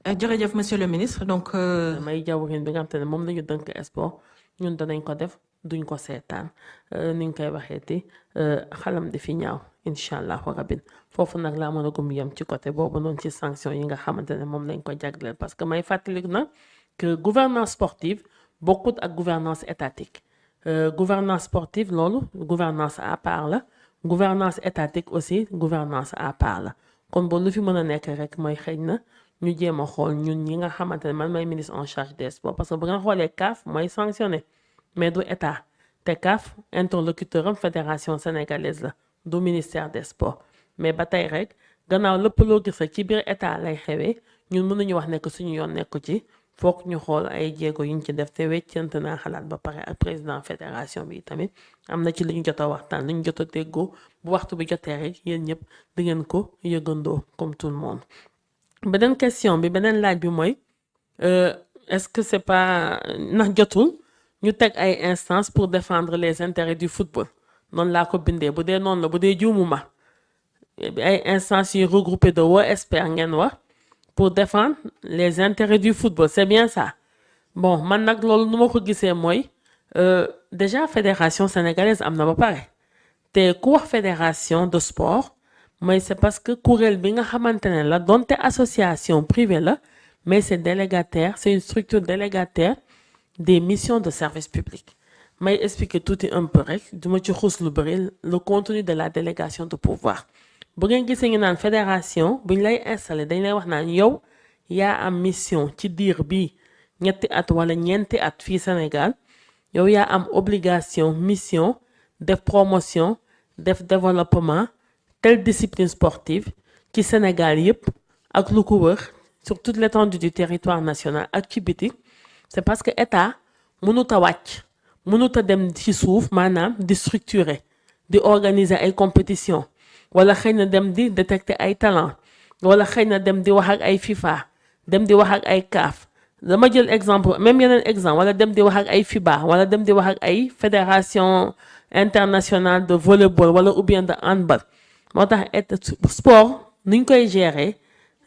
jërëjëf monsieur le ministre donc. may jawriñ bi nga xam te ne moom lañu dënk sport ñun danañ ko def duñ ko seetaan ni ñu koy waxeeti xalam di fi ñaaw incha allahu rabin foofu nag laa mën a gum yem ci côté boobu noonu ci sanction yi nga xamante ne moom lañ ko jagleel parce que may fàttaliku na que gouvernance sportive bokkut ak gouvernance étatique gouvernance sportive loolu gouvernance à part la gouvernance étatique aussi gouvernance à part la kon ba lu fi mën a nekk rek mooy xëy na ñu jéem a xool ñun ñi nga xamante ne man may ministre en charge des sports parce que bu nga xoolee CAF mooy sanctionné mais du état te CAF interlocuteur am fédération sénégalaise la du ministère des sports mais ba tey rek gannaaw lépp loo gis rek ci biir état lay xewee ñun mënuñu wax nekk suñu yoon nekku ci foog ñu xool ay jéego yuñ ci def te weccante naa xalaat ba pare ak président fédération bi tamit am na ci li ñu jot a waxtaan li ñu jot a déggoo bu waxtu bi jotee rek yéen ñëpp di ngeen ko yëgandoo comme tout le monde. beneen question bi beneen laaj bi mooy est-ce que c'est pas ndax jotul ñu teg ay instances pour défendre les intérêts du football noonu laa ko bindee bu dee noonu la bu dee juumuma ay instances yu regroupé de hauts experts ngeen wax pour défendre les intérêts du football c'est bien ça bon man nag loolu nu ma ko gisee mooy déjà fédération sénégalaise am na ba pare te ku wax fédération de sport mais c'est parce que kuréel bi nga xamante ne la donte association privée la mais c'est délégataire c'est une structure délégataire des missions de service public may expliquer tuuti un peu rek duma ci xuus lu bëri le contenu de la délégation de pouvoir bu ngeen gisee ngi naan fédération buñ lay installé dañ lay wax naan yow yaa am mission ci diir bi ñetti at wala ñeenti at fii Sénégal yow yaa am obligation mission def promotion def développement telle discipline sportive ci Sénégal yépp ak lu ko wër sur toute l'étendue du territoire national ak ci biti c'est parce que état mënut a wàcc mënut a dem ci suuf maanaam di structurer di organiser ay compétition wala xëy na dem di détecter ay talent wala xëy na dem di wax ak ay FIFA dem di wax ak ay CAF dama jël exemple même yeneen exemple wala dem di wax ak ay FIBA wala dem di wax ak ay fédération internationale de volleyball wala ou bien de handball moo tax sport ni ñu koy gérer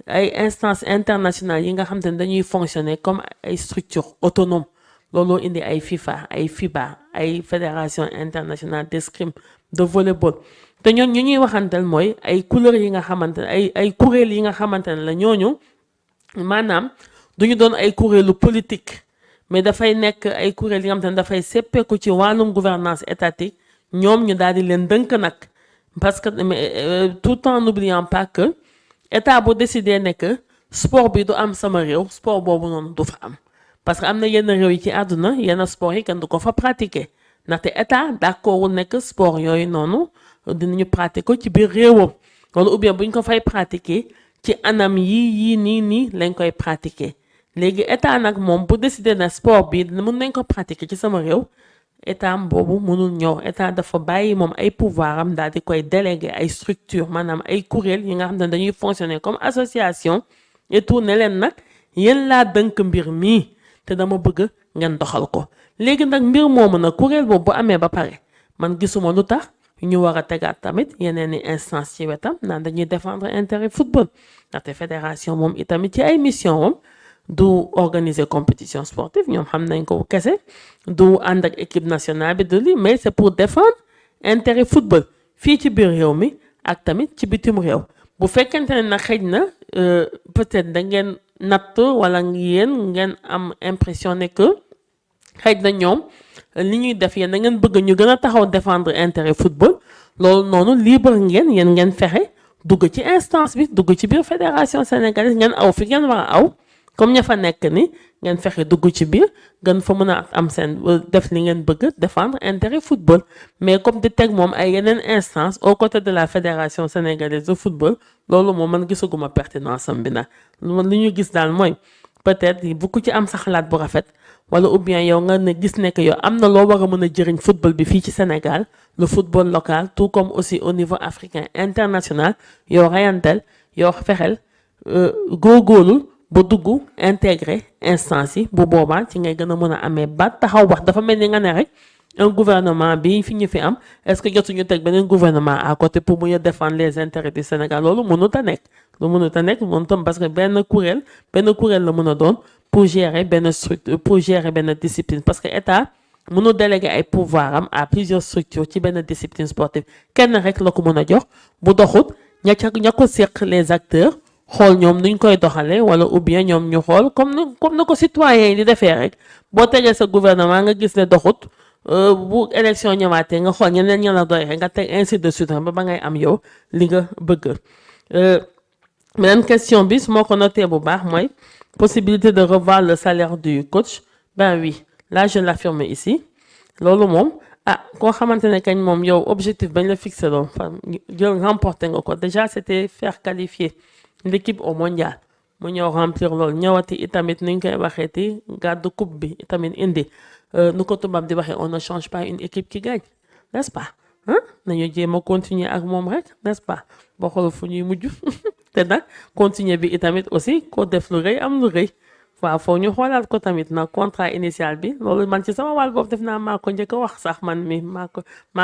ay instances internationales yi nga xam te ne dañuy fonctionner comme ay structures autonomes looloo indi ay FIFA ay FIBA ay fédération internationale d'escrime de volleyball te ñoon ñu ñuy waxantal mooy ay couleurs yi nga xamante ne ay kuréel yi nga xamante ne la ñooñu maanaam duñu doon ay kuréelu politique mais dafay nekk ay kuréel yi nga xamante ne dafay seppeeku ci wàllum gouvernance étatique ñoom ñu daal di leen dënk nag parce que tout en n'oubliant pas que état bu décidé ne que sport bi du am sama réew sport boobu noonu du fa am parce que am na yenn réew yi ci àdduna yenn sport yi kenn du ko fa pratiquer ndaxte état d'accordul nekk sport yooyu noonu dinañu pratiquer ko ci biir réewam wala ou bien buñ ko fay pratiquer ci anam yii nii lañ koy pratiquer léegi état nag moom bu décidé na sport bi mën nañ ko pratiquer ci sama réew état am boobu mënul ñëw état dafa bàyyi moom ay pouvoir am daal di koy déléguer ay structure maanaam ay kuréel yi nga xam ne dañuy fonctionner comme association et tout ne leen nag yéen laa dënk mbir mii te dama bëgg ngeen doxal ko léegi nag mbir moomu nag kuréel boobu bu amee ba pare man gisuma lu tax ñu war a tegaat tamit yeneen i instance ci wetam naan dañuy défendre intérêt football ndaxte fédération moom itamit ci ay mission moom du organiser compétition sportive ñoom xam nañ ko kese du ànd ak équipe nationale bi de lii mais c'est pour défendre intérêt football fii ci biir réew mi ak tamit ci bitim réew bu fekkente ne nag xëj na peut-être da ngeen natt wala yéen ngeen am impression ne que xëj na ñoom li ñuy def yéen da ngeen bëgg ñu gën a taxaw défendre intérêt football loolu noonu libre ngeen fexe dugg ci instance bi dugg ci biir fédération sénégalaise ngeen aw fi ngeen war a aw comme ña fa nekk ni ngeen fexe dugg ci biir gën fa mën a am seen def li ngeen bëgg défendre intérêt football mais comme di teg moom ay yeneen instance aux côtés de la fédération sénégalaise de football loolu moom man gisaguma pertinence am bi nag li ñu gis daal mooy peut-être bu ku ci am sa xalaat bu rafet wala ou bien yow nga ne gis ne que yow am na loo war a mën a jëriñ football bi fii ci Sénégal le football local tout comme aussi au niveau africain international yow reyantel yow fexel góorgóorlu ba dugg intégré instance yi bu boobaa ci ngay gën a mën a amee ba taxaw wax dafa mel ni nga ne rek un gouvernement bi fi ñu fi am est-ce que jotuñu teg beneen gouvernement à côté pour mu défendre les intérêts du Sénégal loolu mënut a nekk lu mënut a nekk moom tam parce que benn kuréel la mën a doon pour gérer benn structure pour gérer benn discipline parce que état mënu déléguer ay pouvoir am à plusieurs structures ci benn discipline sportive kenn rek la ko mën a jox bu doxut ña ko seq les acteurs xool ñoom nuñ koy doxalee wala ou bien ñoom ñu xool comme na ko citoyens yi di defee rek boo tegee sa gouvernement nga gis ne doxut bu élection ñëwaatee nga xool ñeneen ña la doy rek nga teg ainsi de suite ba ngay am yow li nga bëgg. Beneen question bi su ma ko noté bu baax mooy possibilité de revoir le salaire du coach ben oui là je l'affirme ici loolu moom koo xamante ne kañ moom yow objectif bañ la fixé loon jël remporté nga ko déjà c'était faire qualifier l'équipe au mondial mu ñëw remplir loolu ñëwati itamit ni ñu koy waxeeti gàddu coupe bi itamit indi nu ko tubaab di waxee on ne change pas une équipe qui gagne n'est-ce pas nañu jéem a continuer ak moom rek n'est-ce pas boo xool fu ñuy mujj te nag continuer bi itamit aussi ko def lu rëy am lu rëy waaw foog ñu xoolaat ko tamit nag contrat initial bi loolu man ci sama wàll boobu def naa maa ko njëkk a wax sax man mi maa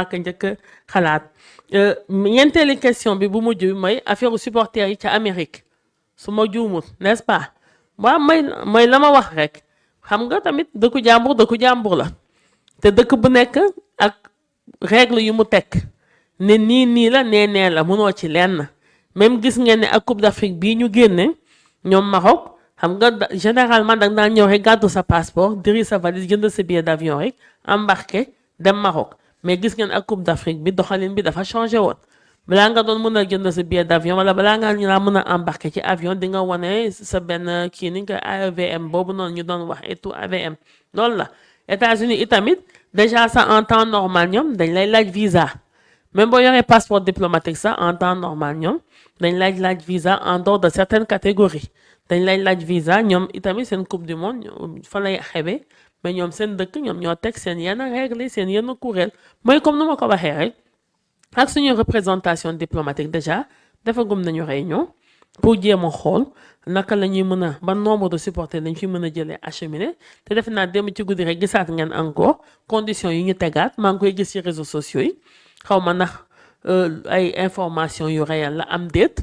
ko njëkk a xalaat ñeenteeli question bi bu mujj bi mooy affaire supporters yi ca Amérique su ma juumul n'est-ce pas waaw mooy la ma wax rek xam nga tamit dëkku jàmbur la te dëkk bu nekk ak règle yu mu teg ne nii la nee la mënoo ci lenn même gis ngeen ne ak Coupe d'Afrique bii ñu génne ñoom Maroc xam nga généralement da nga daan ñëw rek gàddu sa passeport diri sa valise jënd sa billet d'avion rek embarqué dem Maroc mais gis ngeen ak Coupe d'Afrique bi doxalin bi dafa changé woon balaa nga doon mën a jënd sa billet d'avion wala balaa nga ñu laa mën a embarqué ci avion di nga wane sa benn kii ni nga ko AEVM boobu noonu ñu doon wax et tout AVM loolu la États-Unis itamit déjà ça en temps normal ñoom dañ lay laaj visa même boo yoree passeport diplomatique ça en temps normal ñoom dañ laaj visa en dehors de certaines catégories dañ lay laaj visa ñoom itamit seen coupe du monde fa lay xewee mais ñoom seen dëkk ñoom ñoo teg seen yenn règle seen yenn kuréel mooy comme nu ma ko waxee rek ak suñu représentation diplomatique déjà defagum nañu réunion pour jéem a xool naka la ñuy mën a ban nombre de supporters lañ fi mën a jëlee acheminé te defe naa dem ci guddi rek gisaat ngeen encore conditions yi ñu tegaat maa ngi koy gis ci réseaux sociaux yi xaw ma ndax ay informations yu réel la am déet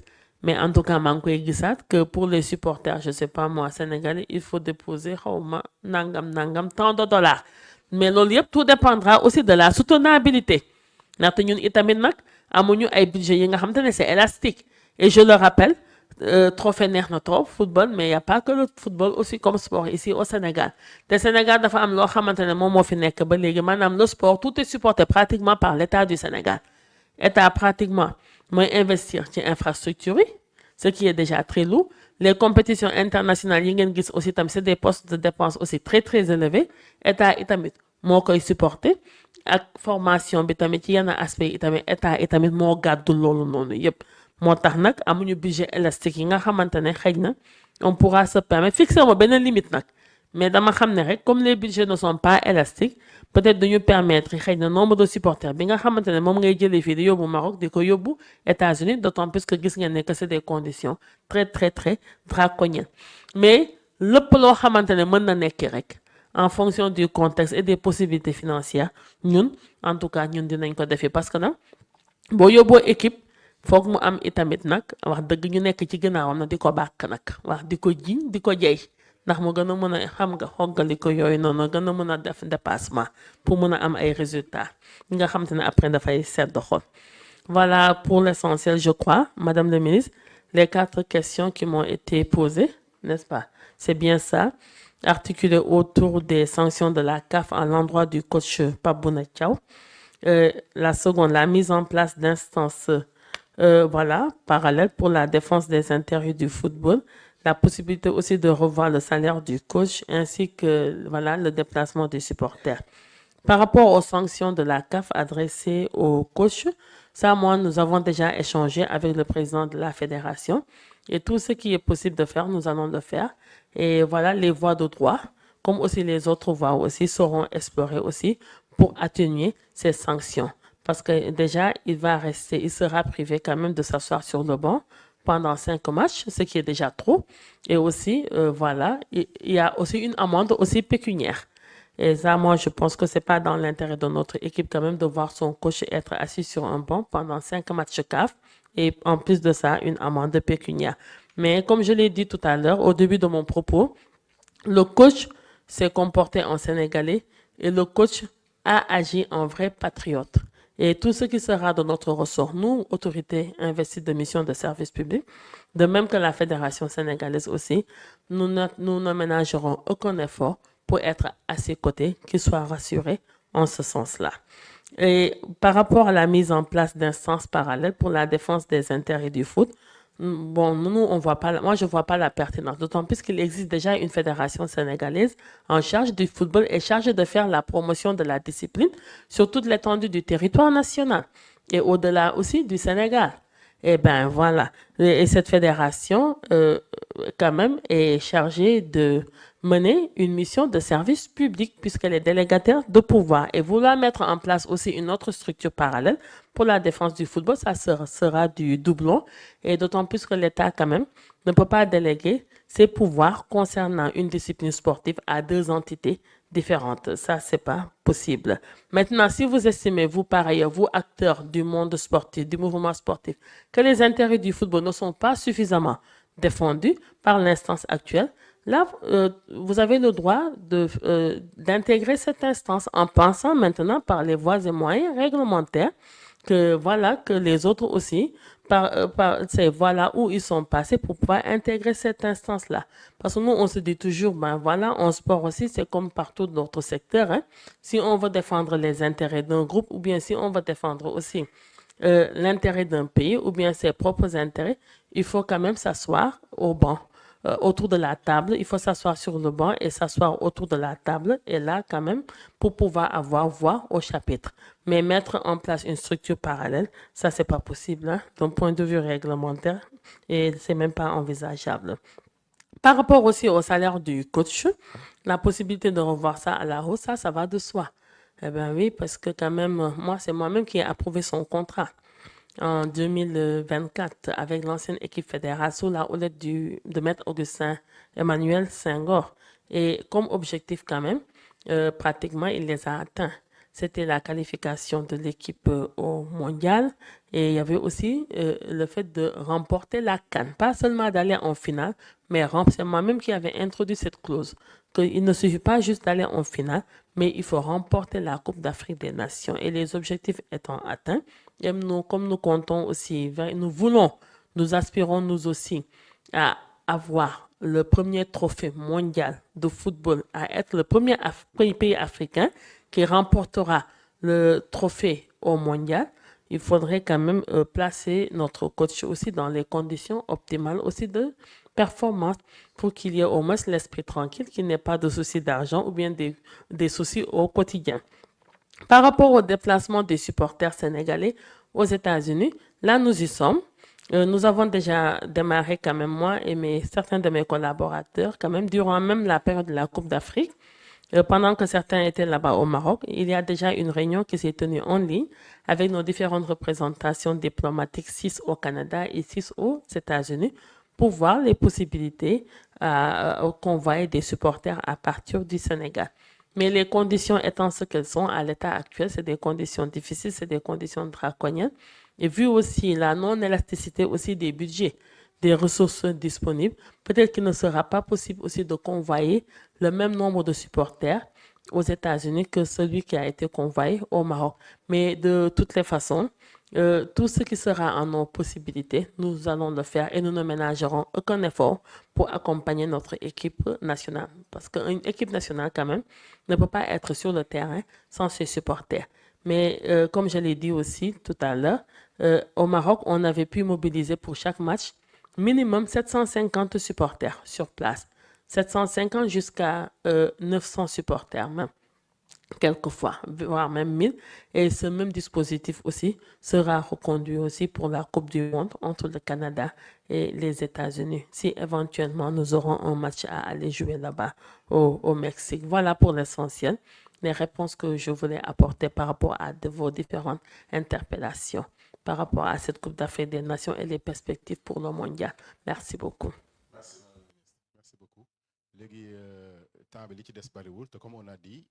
mais en tout cas maa ngi koy gisaat que pour les supporters je sais pas moi sénégalais il faut déposer xaw ma nangam tant de dollars mais loolu yëpp tout dépendra aussi de la soutenabilité ndaxte ñun itamit nag amuñu ay budget yi nga xamante ne c'est élastique et je le rappelle trophée neex na trop football mais il y a pas que le football aussi comme sport ici au Sénégal te Sénégal dafa am loo xamante ne moom moo fi nekk ba léegi maanaam le sport tout est supporté pratiquement par l'État du Sénégal État pratiquement mooy investir ci infrastructure yi ce qui est déjà très lourd les compétitions internationales yi ngeen gis aussi tamit c'est des postes de dépenses aussi très très élevés État itamit moo koy supporter ak formation bi tamit ci yenn aspect itamit État itamit moo gàddu loolu noonu yépp moo tax nag amuñu budget élastique yi nga xamante ne xëy na on pourra se permettre fixer ma benn limite nag mais dama xam ne rek comme les budgets ne sont pas élastiques peut-être dañu permettre xëy na nombre de supporters bi nga xamante ne moom ngay jëlee fii di yóbbu Maroc di ko yóbbu États-Unis d'autant plus que gis ngeen ne que c'est des conditions très très très draconiennes mais lépp loo xamante ne mën na nekk rek en fonction du contexte et des possibilités financières ñun en tout cas ñun dinañ ko defee parce que nag boo yóbboo équipe foog mu am itamit nag wax dëgg ñu nekk ci ginnaawam nag di ko bàkk nag wax di ko jiñ di ko jey ndax mu gën a mën a xam nga xoggali ko yooyu noonu gën a mën a def dépassement pour mën a am ay résultats yi nga xam te ne après dafay sedd xol. Voilà pour l'essentiel je crois Madame le ministre les 4 questions qui m'ont été posées n'est-ce pas c'est bien ça articulé autour des sanctions de la CAF à l'endroit du coach Pape Bouna Thiaw. La seconde la mise en place d'instances voilà parallèles pour la défense des intérêts du football. La possibilité aussi de revoir le salaire du coach ainsi que voilà le déplacement des supporters. Par rapport aux sanctions de la CAF adressées au coach, ça moi nous avons déjà échangé avec le président de la fédération et tout ce qui est possible de faire, nous allons le faire. Et voilà les voies de droit, comme aussi les autres voies aussi seront explorées aussi pour atténuer ces sanctions. Parce que déjà il sera privé quand même de s'asseoir sur le banc pendant 5 matchs, ce qui est déjà trop. Et aussi, voilà, il y a aussi une amende aussi pécuniaire. Et ça, moi, je pense que c'est pas dans l'intérêt de notre équipe quand même de voir son coach être assis sur un banc pendant 5 matchs CAF et en plus de ça, une amende pécuniaire. Mais comme je l'ai dit tout à l'heure, au début de mon propos, le coach s'est comporté en Sénégalais et le coach a agi en vrai patriote. Et tout ce qui sera de notre ressort, nous, autorités investies de mission de service public, de même que la Fédération sénégalaise aussi, nous ne ménagerons aucun effort pour être à ses côtés, qu'ils soient rassurés en ce sens-là. Et par rapport à la mise en place d'instances parallèles pour la défense des intérêts du foot, bon, nous, on voit pas, moi, je vois pas la pertinence, d'autant plus qu'il existe déjà une fédération sénégalaise en charge du football et chargée de faire la promotion de la discipline sur toute l'étendue du territoire national et au-delà aussi du Sénégal. Eh ben voilà. Et cette fédération, quand même, est chargée de mener une mission de service public puisqu'elle est délégataire de pouvoir. Et vouloir mettre en place aussi une autre structure parallèle pour la défense du football, ça sera du doublon. Et d'autant plus que l'État, quand même, ne peut pas déléguer ses pouvoirs concernant une discipline sportive à deux entités différentes. Ça, c'est pas possible. Maintenant, si vous estimez, vous, par ailleurs, vous, acteurs du monde sportif, du mouvement sportif, que les intérêts du football ne sont pas suffisamment défendus par l'instance actuelle, là, vous avez le droit d'intégrer cette instance en pensant maintenant par les voies et moyens réglementaires que voilà que les autres aussi c'est voilà où ils sont passés pour pouvoir intégrer cette instance-là. Parce que nous, on se dit toujours, ben voilà, en sport aussi, c'est comme partout dans notre secteur, hein. Si on veut défendre les intérêts d'un groupe ou bien si on veut défendre aussi l'intérêt d'un pays ou bien ses propres intérêts, il faut quand même s'asseoir au banc, autour de la table. Il faut s'asseoir sur le banc et s'asseoir autour de la table. Et là, quand même, pour pouvoir avoir voix au chapitre. Mais mettre en place une structure parallèle, ça, c'est pas possible, hein, d'un point de vue réglementaire. Et c'est même pas envisageable. Par rapport aussi au salaire du coach, la possibilité de revoir ça à la hausse, ça va de soi. Eh bien oui, parce que quand même, moi, c'est moi-même qui ai approuvé son contrat en 2024 avec l'ancienne équipe fédérale sous la houlette de Maître Augustin Emmanuel Senghor. Et comme objectif quand même, pratiquement, il les a atteints. C'était la qualification de l'équipe au mondial et il y avait aussi le fait de remporter la CAN. Pas seulement d'aller en finale, mais c'est moi-même qui avais introduit cette clause. Qu'il ne suffit pas juste d'aller en finale, mais il faut remporter la Coupe d'Afrique des Nations. Et les objectifs étant atteints, et nous, comme nous comptons aussi, nous voulons, nous aspirons nous aussi à avoir le premier trophée mondial de football, à être le premier pays africain qui remportera le trophée au mondial. Il faudrait quand même placer notre coach aussi dans les conditions optimales aussi de performance pour qu'il y ait au moins l'esprit tranquille, qu'il n'y ait pas de soucis d'argent ou bien des soucis au quotidien. Par rapport au déplacement des supporters sénégalais aux États-Unis, là nous y sommes. Nous avons déjà démarré quand même moi et certains de mes collaborateurs quand même durant même la période de la Coupe d'Afrique. Pendant que certains étaient là-bas au Maroc, il y a déjà une réunion qui s'est tenue en ligne avec nos différentes représentations diplomatiques, 6 au Canada et 6 aux États-Unis, pour voir les possibilités au convoi des supporters à partir du Sénégal. Mais les conditions étant ce qu'elles sont à l'état actuel, c'est des conditions difficiles, c'est des conditions draconiennes. Et vu aussi la non-élasticité aussi des budgets, des ressources disponibles, peut-être qu'il ne sera pas possible aussi de convoyer le même nombre de supporters aux États-Unis que celui qui a été convoyé au Maroc. Mais de toutes les façons, tout ce qui sera en nos possibilités, nous allons le faire et nous ne ménagerons aucun effort pour accompagner notre équipe nationale. Parce qu'une équipe nationale, quand même, ne peut pas être sur le terrain sans ses supporters. Mais comme je l'ai dit aussi tout à l'heure, au Maroc, on avait pu mobiliser pour chaque match minimum 750 supporters sur place. 750 jusqu'à 900 supporters même, quelquefois, voire même 1000. Et ce même dispositif aussi sera reconduit aussi pour la Coupe du Monde entre le Canada et les États-Unis, si éventuellement nous aurons un match à aller jouer là-bas au Mexique. Voilà pour l'essentiel, les réponses que je voulais apporter par rapport à vos différentes interpellations, par rapport à cette Coupe d'Afrique des Nations et les perspectives pour le mondial. Merci beaucoup. Merci beaucoup. Légui temps bi li ci dess bariwul te comme on a dit